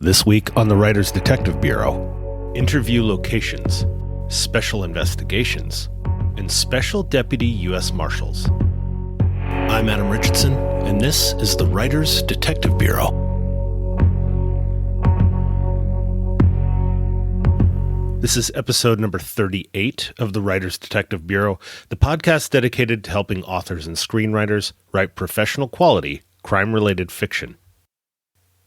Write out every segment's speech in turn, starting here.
This week on the Writers Detective Bureau, interview locations, special investigations, and special deputy U.S. Marshals. I'm Adam Richardson, and this is the Writers Detective Bureau. This is episode number 38 of the Writers Detective Bureau, the podcast dedicated to helping authors and screenwriters write professional quality, crime-related fiction.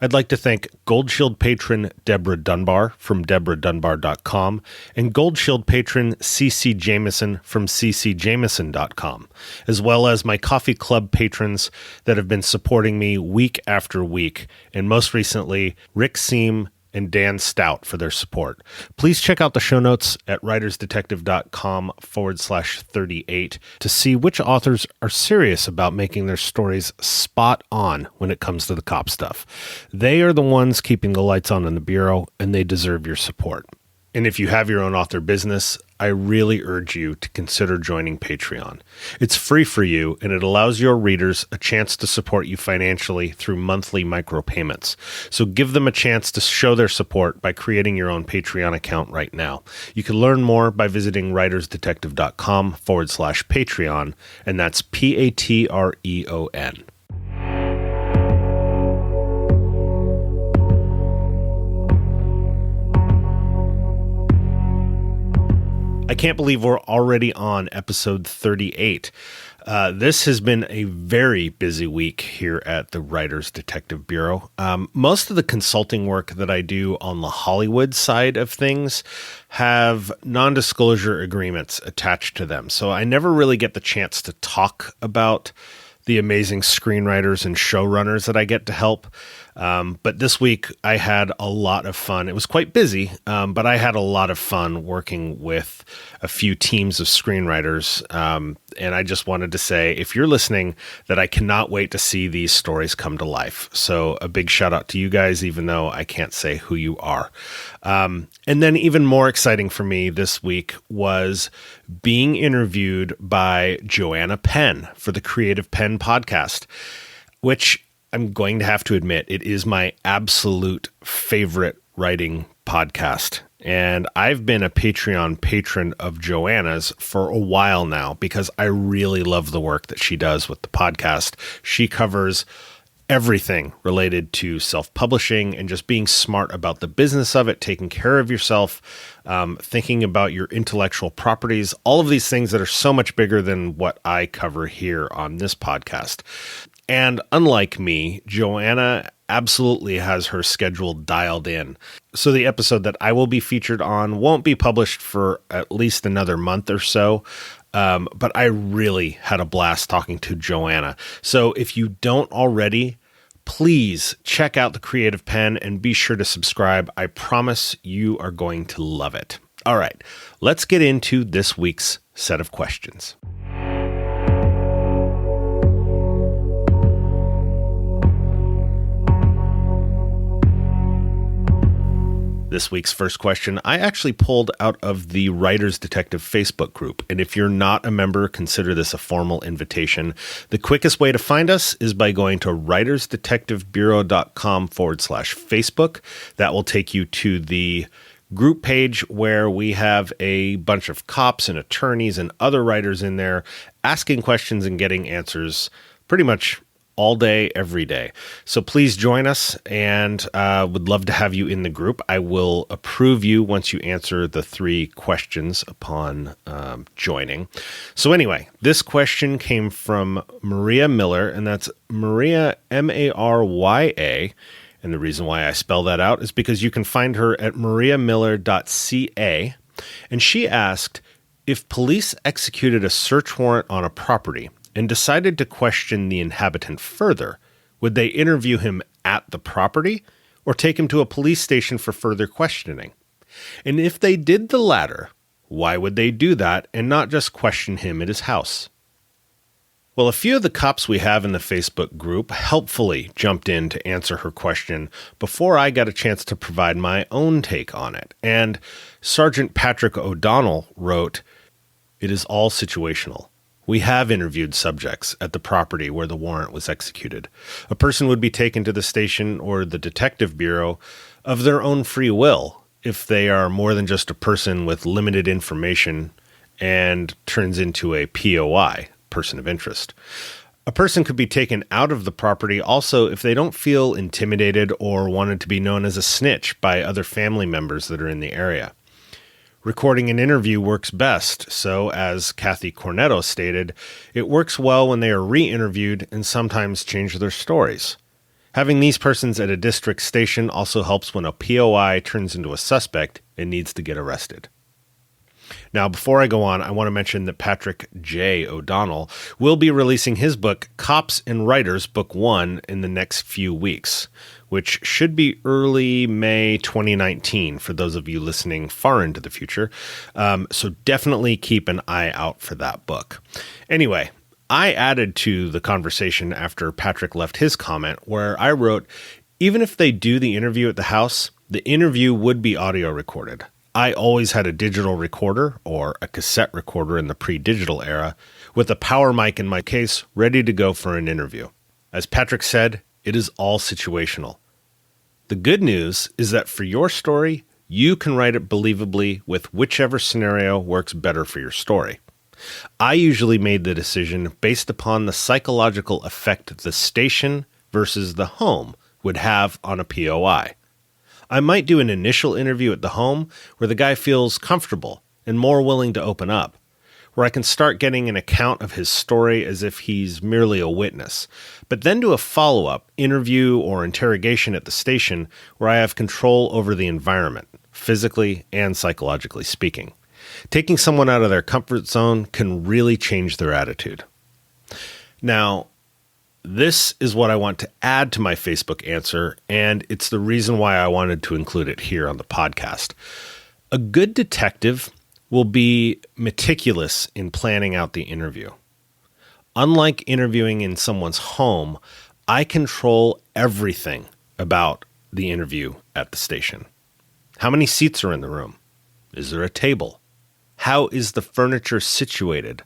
I'd like to thank Gold Shield patron Deborah Dunbar from deborah.dunbar.com and Gold Shield patron CC Jameson from ccjameson.com, as well as my coffee club patrons that have been supporting me week after week, and most recently, Rick Seam and Dan Stout for their support. Please check out the show notes at writersdetective.com/38 to see which authors are serious about making their stories spot on when it comes to the cop stuff. They are the ones keeping the lights on in the Bureau, and they deserve your support. And if you have your own author business, I really urge you to consider joining Patreon. It's free for you, and it allows your readers a chance to support you financially through monthly micropayments. So give them a chance to show their support by creating your own Patreon account right now. You can learn more by visiting writersdetective.com/Patreon, and that's Patreon. I can't believe we're already on episode 38. This has been a very busy week here at the Writers Detective Bureau. Most of the consulting work that I do on the Hollywood side of things have non-disclosure agreements attached to them. So I never really get the chance to talk about the amazing screenwriters and showrunners that I get to help. But this week I had a lot of fun. It was quite busy, but I had a lot of fun working with a few teams of screenwriters. And I just wanted to say, if you're listening, that I cannot wait to see these stories come to life. So a big shout out to you guys, even though I can't say who you are. And then even more exciting for me this week was being interviewed by Joanna Penn for the Creative Penn podcast, which I'm going to have to admit, it is my absolute favorite writing podcast. And I've been a Patreon patron of Joanna's for a while now because I really love the work that she does with the podcast. She covers everything related to self-publishing and just being smart about the business of it, taking care of yourself, thinking about your intellectual properties, all of these things that are so much bigger than what I cover here on this podcast. And unlike me, Joanna absolutely has her schedule dialed in. So the episode that I will be featured on won't be published for at least another month or so. But I really had a blast talking to Joanna. So if you don't already, please check out the Creative Penn and be sure to subscribe. I promise you are going to love it. All right, let's get into this week's set of questions. This week's first question I actually pulled out of the Writers Detective Facebook group. And if you're not a member, consider this a formal invitation. The quickest way to find us is by going to writersdetectivebureau.com/Facebook. That will take you to the group page where we have a bunch of cops and attorneys and other writers in there asking questions and getting answers pretty much all day, every day. So please join us, and would love to have you in the group. I will approve you once you answer the 3 questions upon joining. So anyway, this question came from Maria Miller, and that's Maria, Marya. And the reason why I spell that out is because you can find her at mariamiller.ca. And she asked, if police executed a search warrant on a property and decided to question the inhabitant further, would they interview him at the property or take him to a police station for further questioning? And if they did the latter, why would they do that and not just question him at his house? Well, a few of the cops we have in the Facebook group helpfully jumped in to answer her question before I got a chance to provide my own take on it. And Sergeant Patrick O'Donnell wrote, "It is all situational. We have interviewed subjects at the property where the warrant was executed. A person would be taken to the station or the detective bureau of their own free will if they are more than just a person with limited information and turns into a POI, person of interest. A person could be taken out of the property also if they don't feel intimidated or wanted to be known as a snitch by other family members that are in the area. Recording an interview works best, so as Kathy Cornetto stated, it works well when they are re-interviewed and sometimes change their stories. Having these persons at a district station also helps when a POI turns into a suspect and needs to get arrested. Now, before I go on, I want to mention that Patrick J. O'Donnell will be releasing his book, Cops and Writers, Book 1, in the next few weeks, which should be early May 2019 for those of you listening far into the future. So definitely keep an eye out for that book. Anyway, I added to the conversation after Patrick left his comment where I wrote, even if they do the interview at the house, the interview would be audio recorded. I always had a digital recorder or a cassette recorder in the pre-digital era with a power mic in my case ready to go for an interview. As Patrick said, it is all situational. The good news is that for your story, you can write it believably with whichever scenario works better for your story. I usually made the decision based upon the psychological effect the station versus the home would have on a POI. I might do an initial interview at the home where the guy feels comfortable and more willing to open up, where I can start getting an account of his story as if he's merely a witness, but then do a follow-up interview or interrogation at the station where I have control over the environment, physically and psychologically speaking. Taking someone out of their comfort zone can really change their attitude. Now, this is what I want to add to my Facebook answer, and it's the reason why I wanted to include it here on the podcast. A good detective will be meticulous in planning out the interview. Unlike interviewing in someone's home, I control everything about the interview at the station. How many seats are in the room? Is there a table? How is the furniture situated?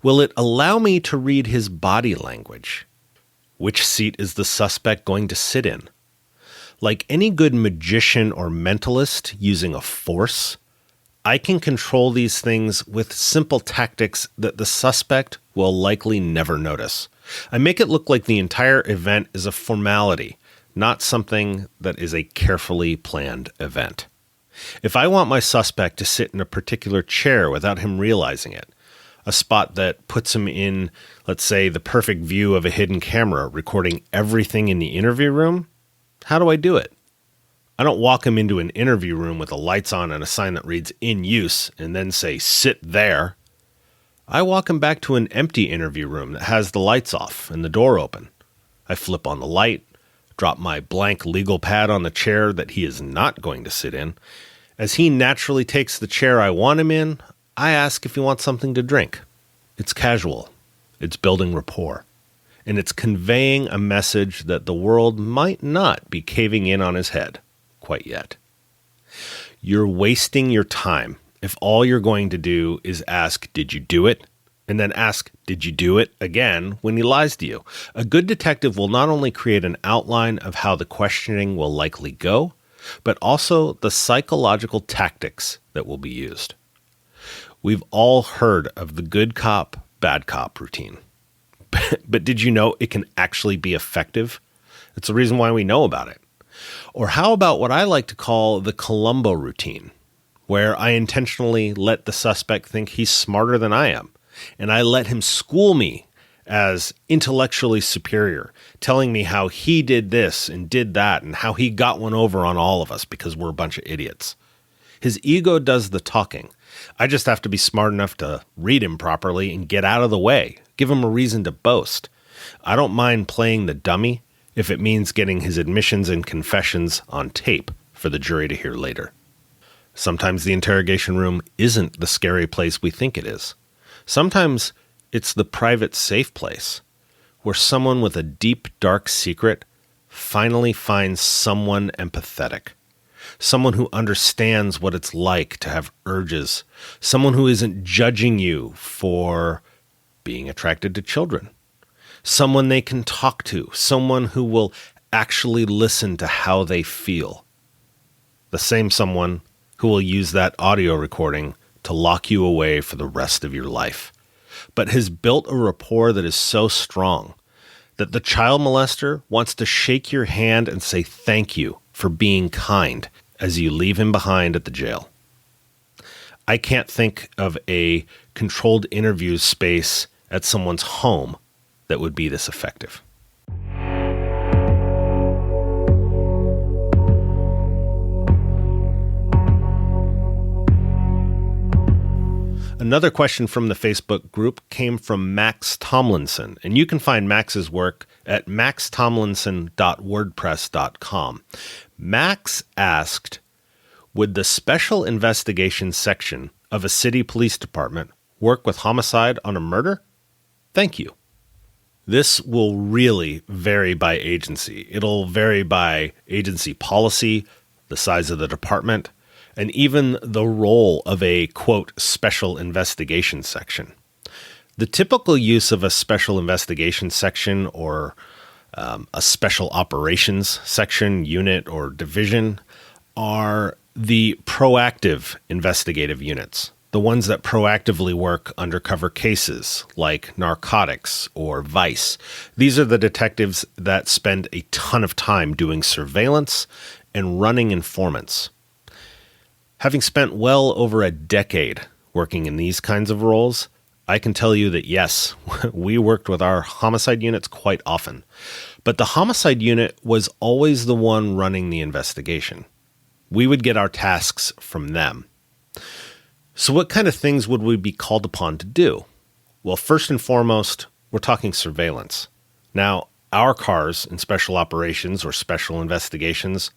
Will it allow me to read his body language? Which seat is the suspect going to sit in? Like any good magician or mentalist using a force, I can control these things with simple tactics that the suspect will likely never notice. I make it look like the entire event is a formality, not something that is a carefully planned event. If I want my suspect to sit in a particular chair without him realizing it, a spot that puts him in, let's say, the perfect view of a hidden camera recording everything in the interview room, how do I do it? I don't walk him into an interview room with the lights on and a sign that reads "in use" and then say "sit there." I walk him back to an empty interview room that has the lights off and the door open. I flip on the light, drop my blank legal pad on the chair that he is not going to sit in. As he naturally takes the chair I want him in, I ask if he wants something to drink. It's casual, it's building rapport, and it's conveying a message that the world might not be caving in on his head quite yet. You're wasting your time if all you're going to do is ask, "Did you do it?" and then ask, "Did you do it?" again when he lies to you. A good detective will not only create an outline of how the questioning will likely go, but also the psychological tactics that will be used. We've all heard of the good cop, bad cop routine. But did you know it can actually be effective? It's the reason why we know about it. Or how about what I like to call the Columbo routine, where I intentionally let the suspect think he's smarter than I am, and I let him school me as intellectually superior, telling me how he did this and did that and how he got one over on all of us because we're a bunch of idiots. His ego does the talking. I just have to be smart enough to read him properly and get out of the way, give him a reason to boast. I don't mind playing the dummy if it means getting his admissions and confessions on tape for the jury to hear later. Sometimes the interrogation room isn't the scary place we think it is. Sometimes it's the private, safe place where someone with a deep, dark secret finally finds someone empathetic. Someone who understands what it's like to have urges. Someone who isn't judging you for being attracted to children. Someone they can talk to. Someone who will actually listen to how they feel. the same someone who will use that audio recording to lock you away for the rest of your life, but has built a rapport that is so strong that the child molester wants to shake your hand and say thank you for being kind as you leave him behind at the jail. I can't think of a controlled interview space at someone's home that would be this effective. Another question from the Facebook group came from Max Tomlinson, and you can find Max's work at maxtomlinson.wordpress.com. Max asked, would the special investigations section of a city police department work with homicide on a murder? Thank you. This will really vary by agency. It'll vary by agency policy, the size of the department, and even the role of a, quote, special investigation section. The typical use of a special investigation section or a special operations section, unit, or division are the proactive investigative units, the ones that proactively work undercover cases like narcotics or vice. These are the detectives that spend a ton of time doing surveillance and running informants. Having spent well over a decade working in these kinds of roles, I can tell you that yes, we worked with our homicide units quite often, but the homicide unit was always the one running the investigation. We would get our tasks from them. So what kind of things would we be called upon to do? Well, first and foremost, we're talking surveillance. Now, our cars in special operations or special investigations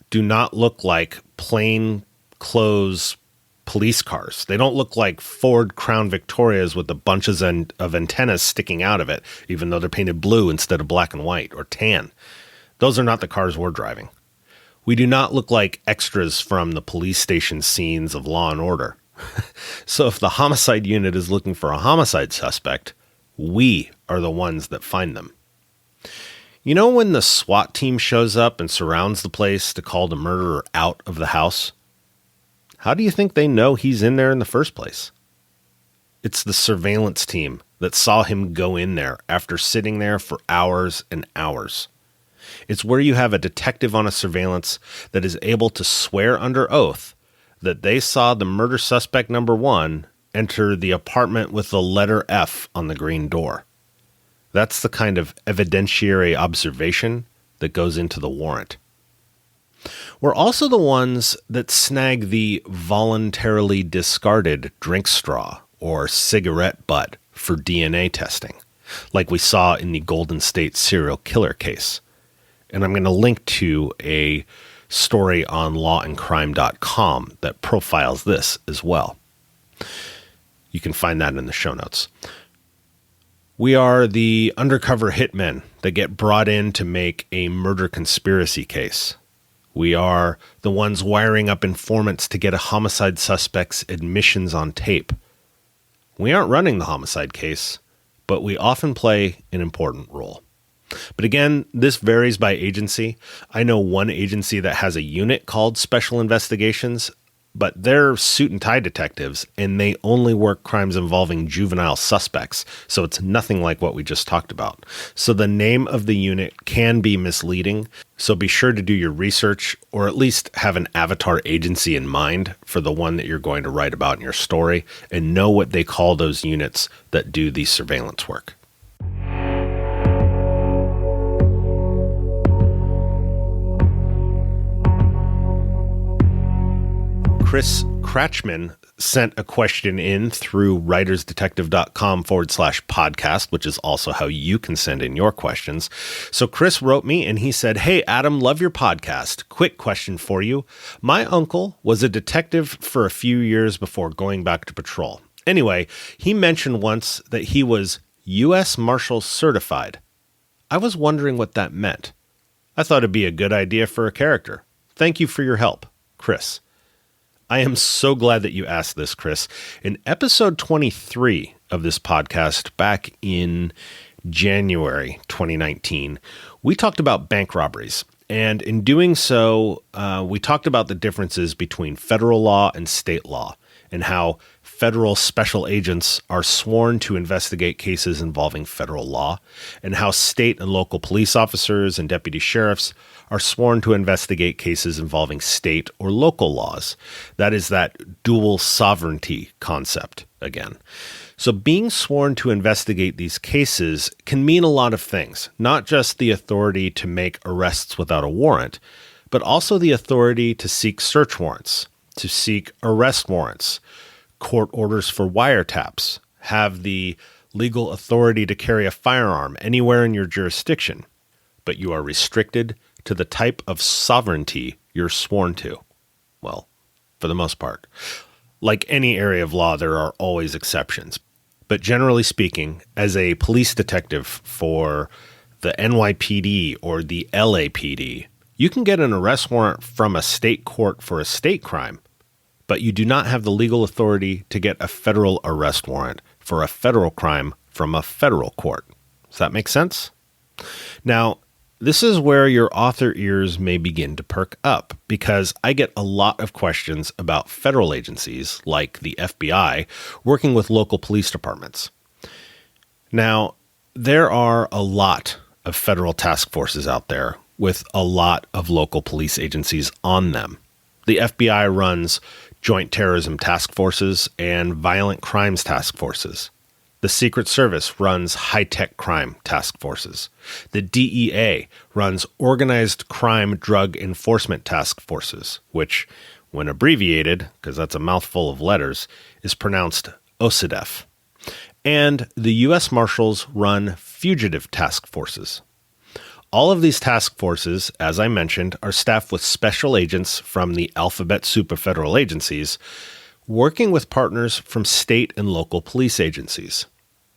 do not look like plain clothes police cars. They don't look like Ford Crown Victorias with the bunches of antennas sticking out of it, even though they're painted blue instead of black and white or tan. Those are not the cars we're driving. We do not look like extras from the police station scenes of Law and Order. So if the homicide unit is looking for a homicide suspect, we are the ones that find them. You know when the SWAT team shows up and surrounds the place to call the murderer out of the house? How do you think they know he's in there in the first place? It's the surveillance team that saw him go in there after sitting there for hours and hours. It's where you have a detective on a surveillance that is able to swear under oath that they saw the murder suspect number one enter the apartment with the letter F on the green door. That's the kind of evidentiary observation that goes into the warrant. We're also the ones that snag the voluntarily discarded drink straw or cigarette butt for DNA testing, like we saw in the Golden State serial killer case. And I'm going to link to a story on lawandcrime.com that profiles this as well. You can find that in the show notes. We are the undercover hitmen that get brought in to make a murder conspiracy case. We are the ones wiring up informants to get a homicide suspect's admissions on tape. We aren't running the homicide case, but we often play an important role. But again, this varies by agency. I know one agency that has a unit called Special Investigations, but they're suit and tie detectives, and they only work crimes involving juvenile suspects. So it's nothing like what we just talked about. So the name of the unit can be misleading. So be sure to do your research, or at least have an avatar agency in mind for the one that you're going to write about in your story, and know what they call those units that do the surveillance work. Chris Kratchman sent a question in through writersdetective.com/podcast, which is also how you can send in your questions. So Chris wrote me and he said, "Hey, Adam, love your podcast. Quick question for you. My uncle was a detective for a few years before going back to patrol. Anyway, he mentioned once that he was U.S. Marshals certified. I was wondering what that meant. I thought it'd be a good idea for a character. Thank you for your help, Chris." I am so glad that you asked this, Chris. In episode 23 of this podcast, back in January 2019, we talked about bank robberies. And in doing so, we talked about the differences between federal law and state law and how federal special agents are sworn to investigate cases involving federal law, and how state and local police officers and deputy sheriffs are sworn to investigate cases involving state or local laws. That is that dual sovereignty concept again. So being sworn to investigate these cases can mean a lot of things, not just the authority to make arrests without a warrant, but also the authority to seek search warrants, to seek arrest warrants, court orders for wiretaps, have the legal authority to carry a firearm anywhere in your jurisdiction, but you are restricted to the type of sovereignty you're sworn to. Well, for the most part. Like any area of law, there are always exceptions. But generally speaking, as a police detective for the NYPD or the LAPD, you can get an arrest warrant from a state court for a state crime, but you do not have the legal authority to get a federal arrest warrant for a federal crime from a federal court. Does that make sense? Now, this is where your author ears may begin to perk up, because I get a lot of questions about federal agencies like the FBI working with local police departments. Now, there are a lot of federal task forces out there with a lot of local police agencies on them. The FBI runs Joint Terrorism Task Forces and Violent Crimes Task Forces. The Secret Service runs High-Tech Crime Task Forces. The DEA runs Organized Crime Drug Enforcement Task Forces, which, when abbreviated, because that's a mouthful of letters, is pronounced OCDEF. And the U.S. Marshals run Fugitive Task Forces. All of these task forces, as I mentioned, are staffed with special agents from the alphabet soup of federal agencies, working with partners from state and local police agencies.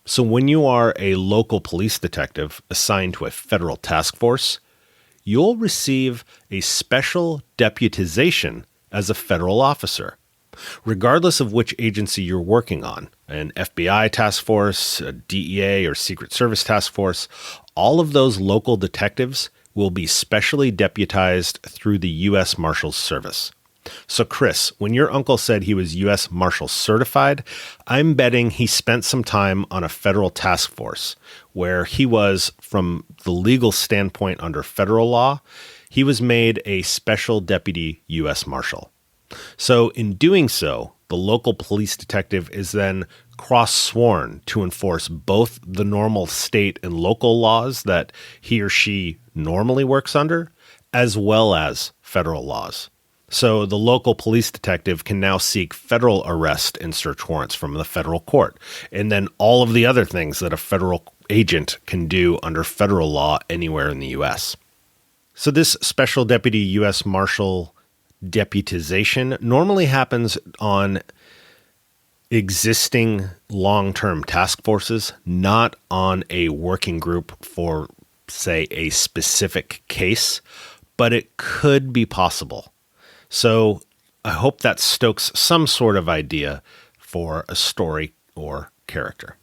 So when you are a local police detective assigned to a federal task force, you'll receive a special deputization as a federal officer, regardless of which agency you're working on, an FBI task force, a DEA or Secret Service task force. All of those local detectives will be specially deputized through the U.S. Marshals Service. So Chris, when your uncle said he was U.S. Marshals certified, I'm betting he spent some time on a federal task force where he was, from the legal standpoint under federal law, he was made a special deputy U.S. Marshal. So in doing so, the local police detective is then cross-sworn to enforce both the normal state and local laws that he or she normally works under, as well as federal laws. So the local police detective can now seek federal arrest and search warrants from the federal court, and then all of the other things that a federal agent can do under federal law anywhere in the U.S. So this special deputy U.S. Marshal deputization normally happens on existing long-term task forces, not on a working group for, say, a specific case, but it could be possible. So I hope that stokes some sort of idea for a story or character.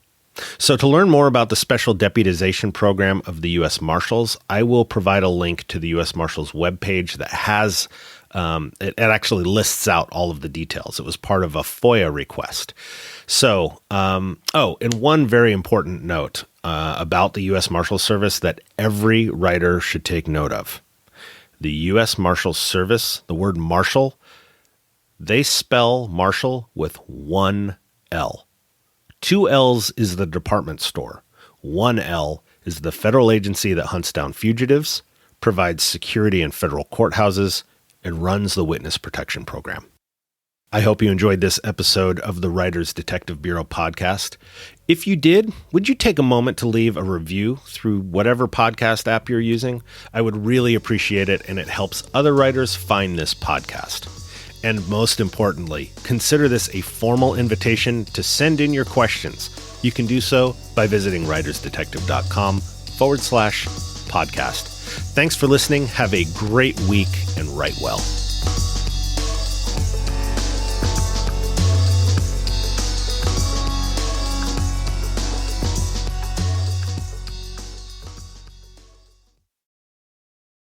So to learn more about the special deputization program of the U.S. Marshals, I will provide a link to the U.S. Marshals webpage that has it actually lists out all of the details. It was part of a FOIA request. So, and one very important note about the U.S. Marshals Service that every writer should take note of. The U.S. Marshals Service, the word marshal, they spell marshal with one L. 2 L's is the department store. 1 L is the federal agency that hunts down fugitives, provides security in federal courthouses, and runs the Witness Protection Program. I hope you enjoyed this episode of the Writers Detective Bureau podcast. If you did, would you take a moment to leave a review through whatever podcast app you're using? I would really appreciate it, and it helps other writers find this podcast. And most importantly, consider this a formal invitation to send in your questions. You can do so by visiting writersdetective.com/podcast. Thanks for listening. Have a great week and write well.